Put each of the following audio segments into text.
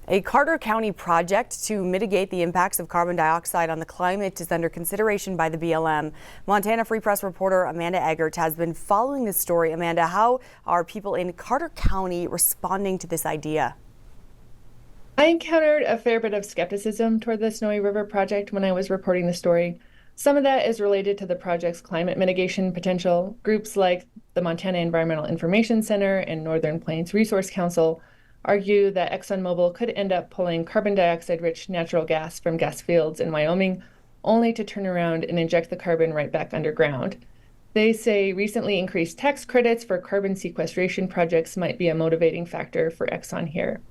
A Carter County project to mitigate the impacts of carbon dioxide on the climate is under consideration by the BLM. Montana Free Press reporter Amanda Eggert has been following this story. Amanda, how are people in Carter County responding to this idea? I encountered a fair bit of skepticism toward the Snowy River project when I was reporting the story. Some of that is related to the project's climate mitigation potential. Groups like the Montana Environmental Information Center and Northern Plains Resource Council argue that ExxonMobil could end up pulling carbon dioxide-rich natural gas from gas fields in Wyoming, only to turn around and inject the carbon right back underground. They say recently increased tax credits for carbon sequestration projects might be a motivating factor for Exxon here.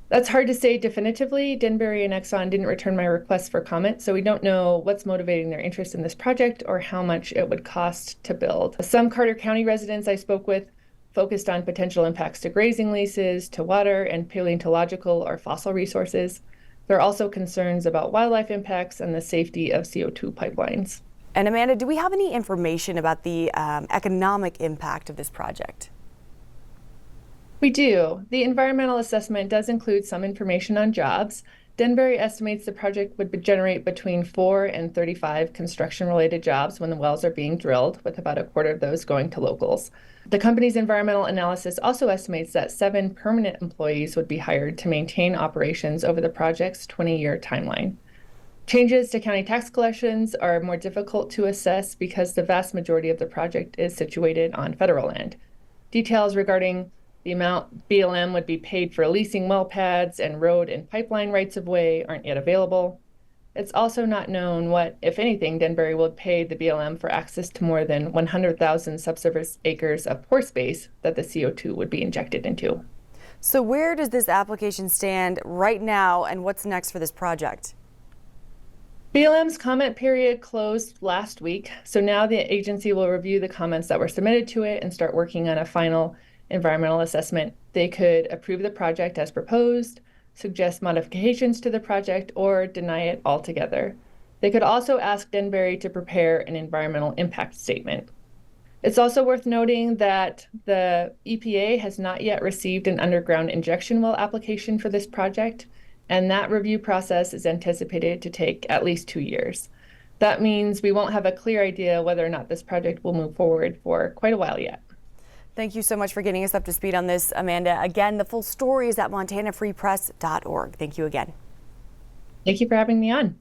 That's hard to say definitively. Denbury and Exxon didn't return my request for comment, so we don't know what's motivating their interest in this project or how much it would cost to build. Some Carter County residents I spoke with focused on potential impacts to grazing leases, to water, and paleontological or fossil resources. There are also concerns about wildlife impacts and the safety of CO2 pipelines. And Amanda, do we have any information about the economic impact of this project? We do. The environmental assessment does include some information on jobs. Denbury estimates the project would generate between 4 and 35 construction-related jobs when the wells are being drilled, with about a quarter of those going to locals. The company's environmental analysis also estimates that 7 permanent employees would be hired to maintain operations over the project's 20-year timeline. Changes to county tax collections are more difficult to assess because the vast majority of the project is situated on federal land. Details regarding the amount BLM would be paid for leasing well pads and road and pipeline rights of way aren't yet available. It's also not known what, if anything, Denbury will pay the BLM for access to more than 100,000 subsurface acres of pore space that the CO2 would be injected into. So where does this application stand right now, and what's next for this project? BLM's comment period closed last week, so now the agency will review the comments that were submitted to it and start working on a final environmental assessment. They could approve the project as proposed, suggest modifications to the project, or deny it altogether. They could also ask Denbury to prepare an environmental impact statement. It's also worth noting that the EPA has not yet received an underground injection well application for this project, and that review process is anticipated to take at least 2 years. That means we won't have a clear idea whether or not this project will move forward for quite a while yet. Thank you so much for getting us up to speed on this, Amanda. Again, the full story is at montanafreepress.org. Thank you again. Thank you for having me on.